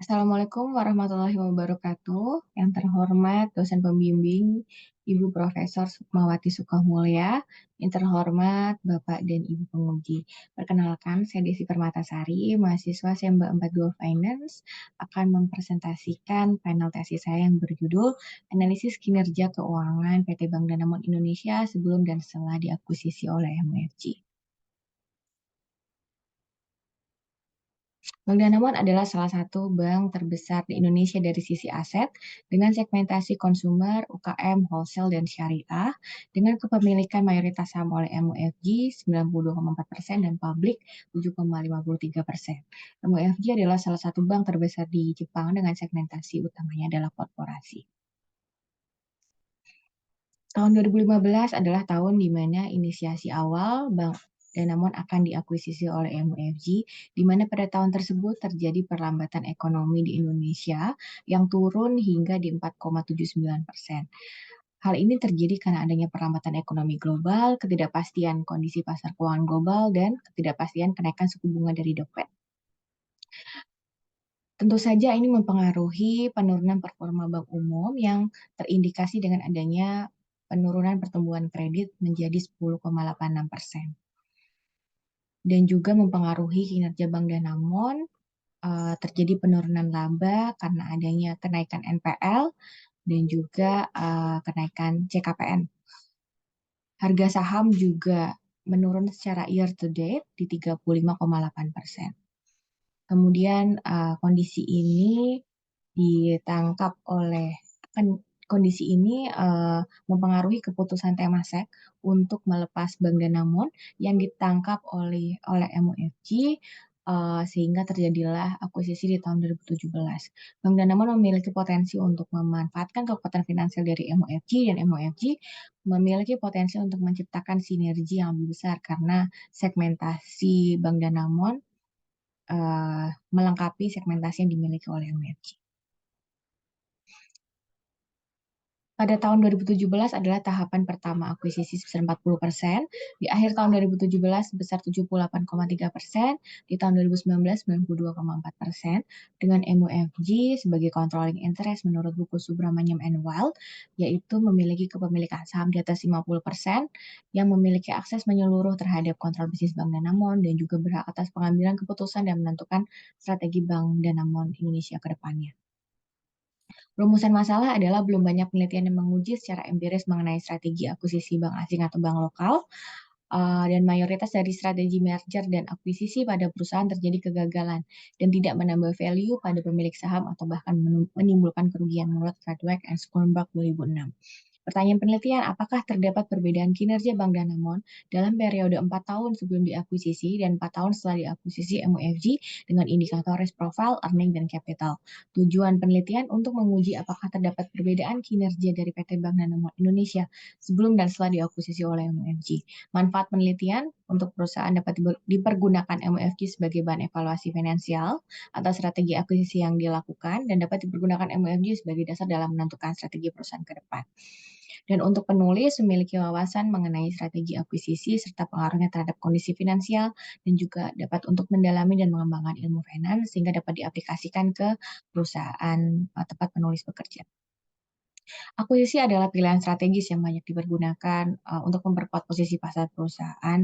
Assalamualaikum warahmatullahi wabarakatuh. Yang terhormat dosen pembimbing Ibu Profesor Sukmawati Sukamulya, yang terhormat Bapak dan Ibu penguji. Perkenalkan, saya Desi Permatasari, mahasiswa Semba 42 Finance, akan mempresentasikan panel tesis saya yang berjudul Analisis Kinerja Keuangan PT Bank Danamon Indonesia sebelum dan setelah diakuisisi oleh MUFG. Bank Danamon adalah salah satu bank terbesar di Indonesia dari sisi aset, dengan segmentasi konsumer, UKM, wholesale, dan syariah, dengan kepemilikan mayoritas saham oleh MUFG 92,4% dan publik 7,53%. MUFG adalah salah satu bank terbesar di Jepang dengan segmentasi utamanya adalah korporasi. Tahun 2015 adalah tahun di mana inisiasi awal Bank Danamon akan diakuisisi oleh MUFG, di mana pada tahun tersebut terjadi perlambatan ekonomi di Indonesia yang turun hingga di 4,79%. Hal ini terjadi karena adanya perlambatan ekonomi global, ketidakpastian kondisi pasar keuangan global, dan ketidakpastian kenaikan suku bunga dari The Fed. Tentu saja ini mempengaruhi penurunan performa bank umum yang terindikasi dengan adanya penurunan pertumbuhan kredit menjadi 10,86%. Dan juga mempengaruhi kinerja Bank Danamon, terjadi penurunan laba karena adanya kenaikan NPL dan juga kenaikan CKPN. Harga saham juga menurun secara year to date di 35,8%. Kemudian kondisi ini ditangkap oleh kondisi ini mempengaruhi keputusan Temasek untuk melepas Bank Danamon yang ditangkap oleh MUFG, sehingga terjadilah akuisisi di tahun 2017. Bank Danamon memiliki potensi untuk memanfaatkan kekuatan finansial dari MUFG, dan MUFG memiliki potensi untuk menciptakan sinergi yang lebih besar karena segmentasi Bank Danamon melengkapi segmentasi yang dimiliki oleh MUFG. Pada tahun 2017 adalah tahapan pertama akuisisi sebesar 40%, di akhir tahun 2017 sebesar 78,3%, di tahun 2019 92,4%, dengan MUFG sebagai controlling interest menurut buku Subramaniam and Wild, yaitu memiliki kepemilikan saham di atas 50%, yang memiliki akses menyeluruh terhadap kontrol bisnis Bank Danamon, dan juga berhak atas pengambilan keputusan dan menentukan strategi Bank Danamon Indonesia ke depannya. Rumusan masalah adalah belum banyak penelitian yang menguji secara empiris mengenai strategi akuisisi bank asing atau bank lokal, dan mayoritas dari strategi merger dan akuisisi pada perusahaan terjadi kegagalan dan tidak menambah value pada pemilik saham atau bahkan menimbulkan kerugian menurut Fredweg and Schoenberg 2006. Pertanyaan penelitian, apakah terdapat perbedaan kinerja Bank Danamon dalam periode 4 tahun sebelum diakuisisi dan 4 tahun setelah diakuisisi MUFG dengan indikator risk profile, earning, dan capital. Tujuan penelitian untuk menguji apakah terdapat perbedaan kinerja dari PT Bank Danamon Indonesia sebelum dan setelah diakuisisi oleh MUFG. Manfaat penelitian untuk perusahaan dapat dipergunakan MUFG sebagai bahan evaluasi finansial atau strategi akuisisi yang dilakukan, dan dapat dipergunakan MUFG sebagai dasar dalam menentukan strategi perusahaan ke depan. Dan untuk penulis memiliki wawasan mengenai strategi akuisisi serta pengaruhnya terhadap kondisi finansial, dan juga dapat untuk mendalami dan mengembangkan ilmu finance sehingga dapat diaplikasikan ke perusahaan tempat penulis bekerja. Akuisisi adalah pilihan strategis yang banyak dipergunakan untuk memperkuat posisi pasar perusahaan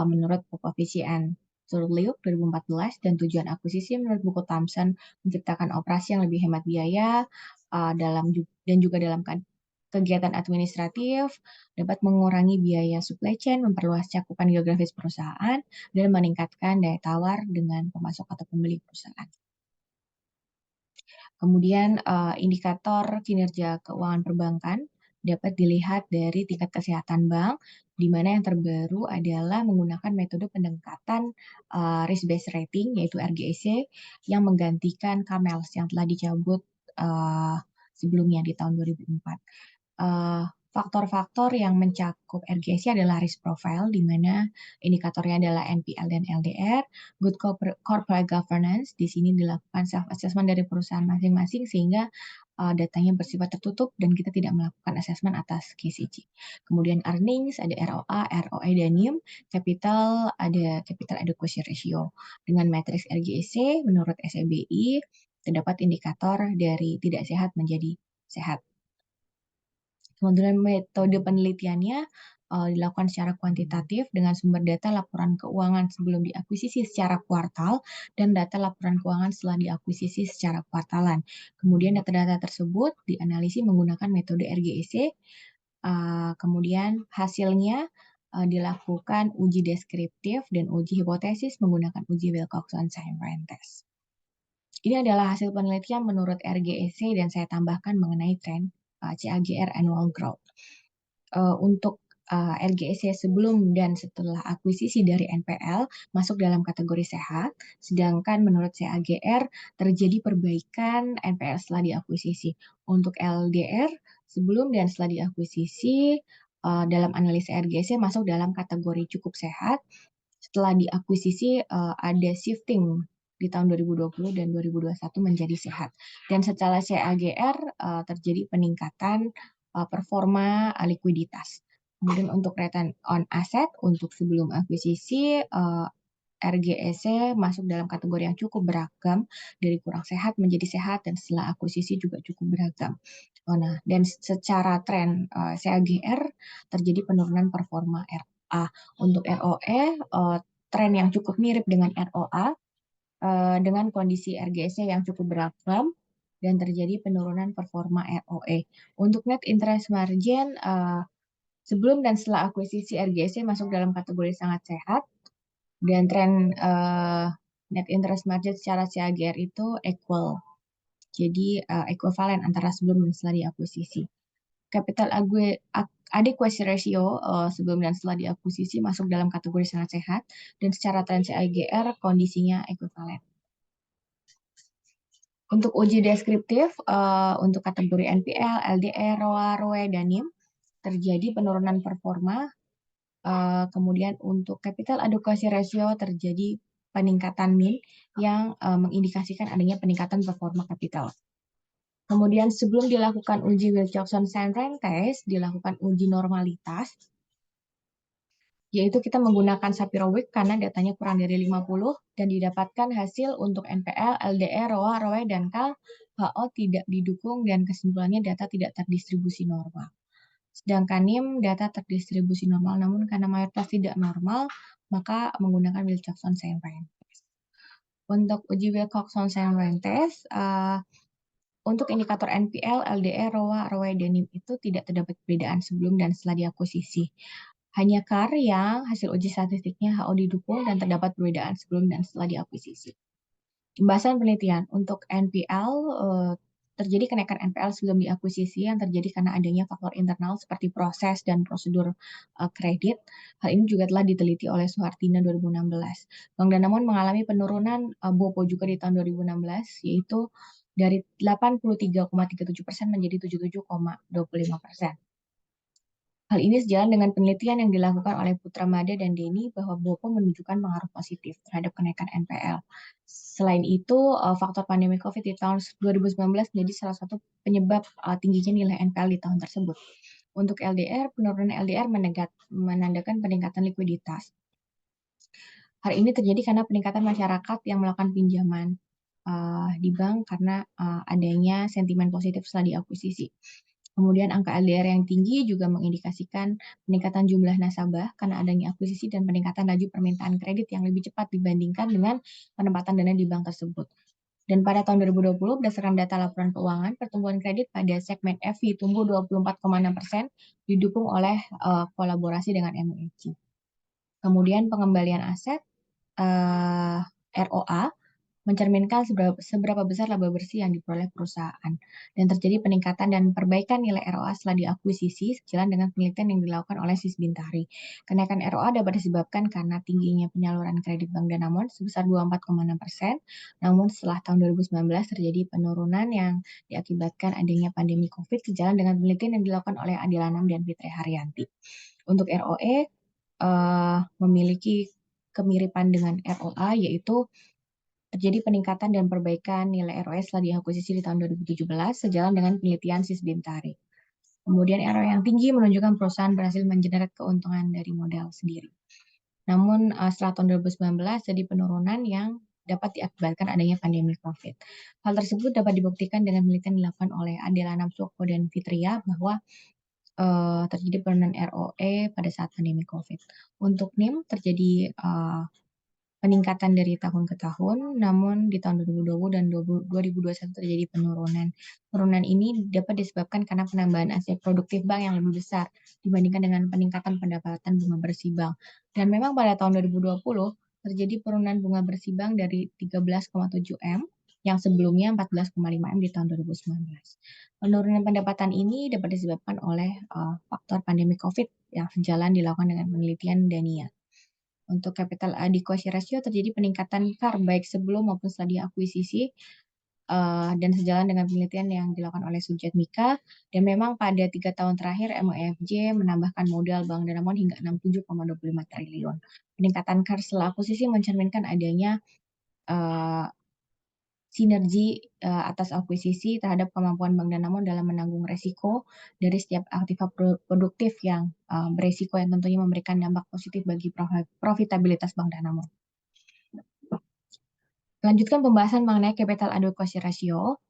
menurut Popovich and Liu 2014, dan tujuan akuisisi menurut buku Thomson menciptakan operasi yang lebih hemat biaya dan juga dalam kegiatan administratif, dapat mengurangi biaya supply chain, memperluas cakupan geografis perusahaan, dan meningkatkan daya tawar dengan pemasok atau pembeli perusahaan. Kemudian indikator kinerja keuangan perbankan dapat dilihat dari tingkat kesehatan bank, di mana yang terbaru adalah menggunakan metode pendekatan risk-based rating, yaitu RGSC, yang menggantikan CAMELS yang telah dicabut sebelumnya di tahun 2004. Faktor-faktor yang mencakup RGSC adalah risk profile, di mana indikatornya adalah NPL dan LDR, good corporate governance. Di sini dilakukan self-assessment dari perusahaan masing-masing sehingga datanya bersifat tertutup dan kita tidak melakukan assessment atas KCG. Kemudian earnings, ada ROA, ROE, dan NIM. Capital, ada capital adequacy ratio. Dengan matriks RGSC menurut SEBI, terdapat indikator dari tidak sehat menjadi sehat. Kemudian metode penelitiannya dilakukan secara kuantitatif dengan sumber data laporan keuangan sebelum diakuisisi secara kuartal dan data laporan keuangan setelah diakuisisi secara kuartalan. Kemudian data-data tersebut dianalisis menggunakan metode RGEC. Kemudian hasilnya dilakukan uji deskriptif dan uji hipotesis menggunakan uji Wilcoxon-Sainz test. Ini adalah hasil penelitian menurut RGEC dan saya tambahkan mengenai tren CAGR annual growth. Untuk RGEC sebelum dan setelah akuisisi dari NPL masuk dalam kategori sehat, sedangkan menurut CAGR terjadi perbaikan NPL setelah diakuisisi. Untuk LDR sebelum dan setelah diakuisisi dalam analisa RGEC masuk dalam kategori cukup sehat. Setelah diakuisisi ada shifting di tahun 2020 dan 2021 menjadi sehat. Dan secara CAGR terjadi peningkatan performa likuiditas. Kemudian untuk return on asset untuk sebelum akuisisi RGEC masuk dalam kategori yang cukup beragam dari kurang sehat menjadi sehat dan setelah akuisisi juga cukup beragam. Nah, dan secara tren CAGR terjadi penurunan performa ROA. Untuk ROE tren yang cukup mirip dengan ROA dengan kondisi RGEC yang cukup beragam dan terjadi penurunan performa ROE. Untuk net interest margin sebelum dan setelah akuisisi RGEC masuk dalam kategori sangat sehat dan tren net interest margin secara CAGR itu equal. Jadi ekuivalen antara sebelum dan setelah diakuisisi. Capital adequacy ratio sebelum dan setelah diakuisisi masuk dalam kategori sangat sehat dan secara tren CAGR kondisinya ekuivalen. Untuk uji deskriptif, untuk kategori NPL, LDR, ROA, ROE, dan NIM, terjadi penurunan performa. Kemudian untuk capital adequacy ratio terjadi peningkatan NIM yang mengindikasikan adanya peningkatan performa kapital. Kemudian sebelum dilakukan uji Wilcoxon-Sainz test, dilakukan uji normalitas, yaitu kita menggunakan Shapiro-Wilk karena datanya kurang dari 50 dan didapatkan hasil untuk NPL, LDR, ROA, ROE, dan KAL, HO tidak didukung dan kesimpulannya data tidak terdistribusi normal. Sedangkan NIM data terdistribusi normal, namun karena mayoritas tidak normal, maka menggunakan Wilcoxon-Sainz test. Untuk uji Wilcoxon-Sainz test, untuk indikator NPL, LDR, ROA, ROE, dan NIM itu tidak terdapat perbedaan sebelum dan setelah diakuisisi. Hanya KAR yang hasil uji statistiknya HO didukung dan terdapat perbedaan sebelum dan setelah diakuisisi. Pembahasan penelitian untuk NPL, terjadi kenaikan NPL sebelum diakuisisi yang terjadi karena adanya faktor internal seperti proses dan prosedur kredit. Hal ini juga telah diteliti oleh Suhartina 2016. Bank Danamon mengalami penurunan BOPO juga di tahun 2016, yaitu dari 83,37% menjadi 77,25%. Hal ini sejalan dengan penelitian yang dilakukan oleh Putra Mada dan Denny bahwa BOPO menunjukkan pengaruh positif terhadap kenaikan NPL. Selain itu, faktor pandemi COVID di tahun 2019 menjadi salah satu penyebab tingginya nilai NPL di tahun tersebut. Untuk LDR, penurunan LDR menandakan peningkatan likuiditas. Hal ini terjadi karena peningkatan masyarakat yang melakukan pinjaman di bank karena adanya sentimen positif setelah diakuisisi. Kemudian angka LDR yang tinggi juga mengindikasikan peningkatan jumlah nasabah karena adanya akuisisi dan peningkatan laju permintaan kredit yang lebih cepat dibandingkan dengan penempatan dana di bank tersebut. Dan pada tahun 2020, berdasarkan data laporan keuangan, pertumbuhan kredit pada segmen FI tumbuh 24,6%, didukung oleh kolaborasi dengan MUFG. Kemudian pengembalian aset, ROA, mencerminkan seberapa besar laba bersih yang diperoleh perusahaan dan terjadi peningkatan dan perbaikan nilai ROA setelah diakuisisi sejalan dengan penelitian yang dilakukan oleh Sis Bintari. Kenaikan ROA dapat disebabkan karena tingginya penyaluran kredit Bank Danamon sebesar 24,6%, namun setelah tahun 2019 terjadi penurunan yang diakibatkan adanya pandemi COVID sejalan dengan penelitian yang dilakukan oleh Adil Anam dan Fitri Haryanti. Untuk ROE memiliki kemiripan dengan ROA, yaitu terjadi peningkatan dan perbaikan nilai ROE setelah diakuisisi di tahun 2017 sejalan dengan penelitian Sis Bintari. Kemudian ROE yang tinggi menunjukkan perusahaan berhasil mengenerate keuntungan dari modal sendiri. Namun setelah tahun 2019 jadi penurunan yang dapat diakibatkan adanya pandemi COVID. Hal tersebut dapat dibuktikan dengan penelitian dilakukan oleh Adela Namsuko dan Fitria bahwa terjadi penurunan ROE pada saat pandemi COVID. Untuk NIM terjadi peningkatan dari tahun ke tahun, namun di tahun 2020 dan 2021 terjadi penurunan. Penurunan ini dapat disebabkan karena penambahan aset produktif bank yang lebih besar dibandingkan dengan peningkatan pendapatan bunga bersih bank. Dan memang pada tahun 2020 terjadi penurunan bunga bersih bank dari 13,7 M yang sebelumnya 14,5 M di tahun 2019. Penurunan pendapatan ini dapat disebabkan oleh faktor pandemi COVID yang sejalan dilakukan dengan penelitian Dania. Untuk capital adequacy ratio terjadi peningkatan CAR baik sebelum maupun setelah diakuisisi dan sejalan dengan penelitian yang dilakukan oleh Sujat Mika. Dan memang pada 3 tahun terakhir MUFJ menambahkan modal Bank Danamon hingga 67,25 triliun. Peningkatan CAR setelah akuisisi mencerminkan adanya sinergi atas akuisisi terhadap kemampuan Bank Danamon dalam menanggung resiko dari setiap aktiva produktif yang beresiko yang tentunya memberikan dampak positif bagi profitabilitas Bank Danamon. Lanjutkan pembahasan mengenai capital adequacy ratio.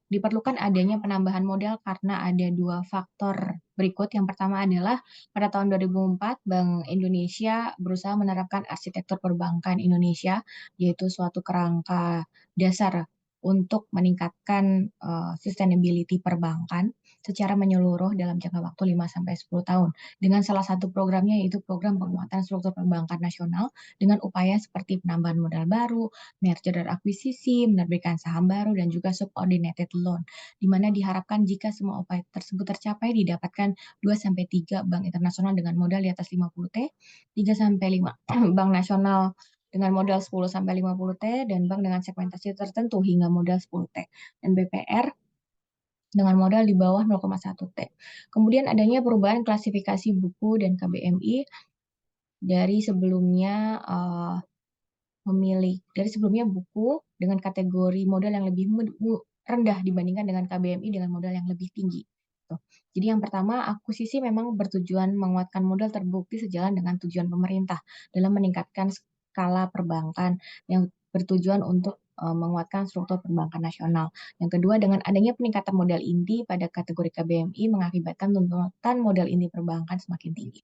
Diperlukan adanya penambahan modal karena ada dua faktor berikut. Yang pertama adalah pada tahun 2004 Bank Indonesia berusaha menerapkan arsitektur perbankan Indonesia, yaitu suatu kerangka dasar untuk meningkatkan sustainability perbankan secara menyeluruh dalam jangka waktu 5-10 tahun. Dengan salah satu programnya yaitu program penguatan struktur perbankan nasional dengan upaya seperti penambahan modal baru, merger dan akuisisi, menerbitkan saham baru, dan juga subordinated loan, di mana diharapkan jika semua upaya tersebut tercapai didapatkan 2-3 bank internasional dengan modal di atas 50T, 3-5 bank nasional dengan modal 10-50T, dan bank dengan segmentasi tertentu hingga modal 10T, dan BPR dengan modal di bawah 0,1T. Kemudian adanya perubahan klasifikasi buku dan KBMI dari sebelumnya dari sebelumnya buku dengan kategori modal yang lebih rendah dibandingkan dengan KBMI dengan modal yang lebih tinggi. Jadi yang pertama, akuisisi memang bertujuan menguatkan modal terbukti sejalan dengan tujuan pemerintah dalam meningkatkan skala perbankan yang bertujuan untuk menguatkan struktur perbankan nasional. Yang kedua, dengan adanya peningkatan modal inti pada kategori KBMI mengakibatkan tuntutan modal inti perbankan semakin tinggi.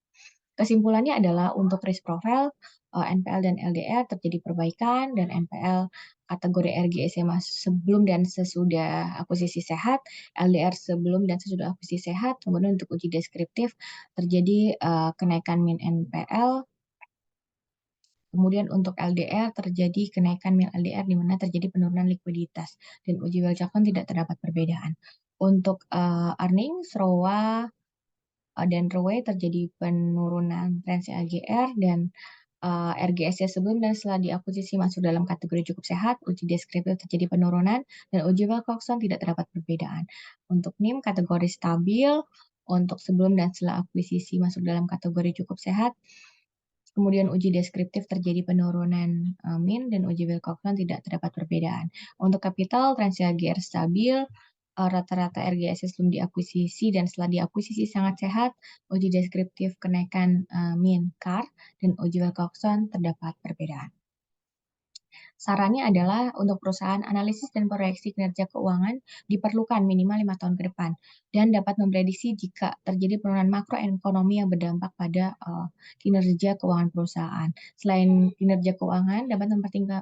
Kesimpulannya adalah untuk risk profile, NPL dan LDR terjadi perbaikan, dan NPL kategori RGSMA sebelum dan sesudah akuisisi sehat, LDR sebelum dan sesudah akuisisi sehat. Kemudian untuk uji deskriptif terjadi kenaikan min NPL. Kemudian untuk LDR terjadi kenaikan min LDR di mana terjadi penurunan likuiditas, dan uji Wilcoxon tidak terdapat perbedaan. Untuk earnings, ROA dan ROE terjadi penurunan tren CAGR, dan RGS sebelum dan setelah diakuisisi masuk dalam kategori cukup sehat, uji deskriptif terjadi penurunan, dan uji Wilcoxon tidak terdapat perbedaan. Untuk NIM kategori stabil, untuk sebelum dan setelah akuisisi masuk dalam kategori cukup sehat, kemudian uji deskriptif terjadi penurunan min, dan uji Wilcoxon tidak terdapat perbedaan. Untuk kapital, tren CAGR stabil, rata-rata RGS sebelum diakuisisi dan setelah diakuisisi sangat sehat, uji deskriptif kenaikan min CAR, dan uji Wilcoxon terdapat perbedaan. Sarannya adalah untuk perusahaan analisis dan proyeksi kinerja keuangan diperlukan minimal 5 tahun ke depan dan dapat memprediksi jika terjadi penurunan makroekonomi yang berdampak pada kinerja keuangan perusahaan. Selain kinerja keuangan, dapat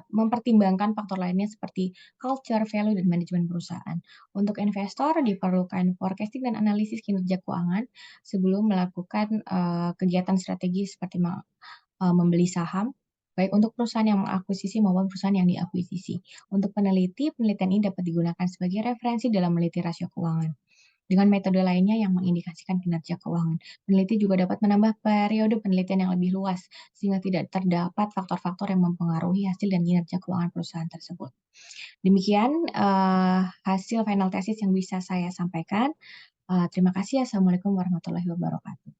mempertimbangkan faktor lainnya seperti culture, value, dan manajemen perusahaan. Untuk investor diperlukan forecasting dan analisis kinerja keuangan sebelum melakukan kegiatan strategi seperti membeli saham, baik untuk perusahaan yang mengakuisisi maupun perusahaan yang diakuisisi. Untuk peneliti, penelitian ini dapat digunakan sebagai referensi dalam meneliti rasio keuangan. Dengan metode lainnya yang mengindikasikan kinerja keuangan, peneliti juga dapat menambah periode penelitian yang lebih luas, sehingga tidak terdapat faktor-faktor yang mempengaruhi hasil dan kinerja keuangan perusahaan tersebut. Demikian hasil final tesis yang bisa saya sampaikan. Terima kasih. Assalamualaikum warahmatullahi wabarakatuh.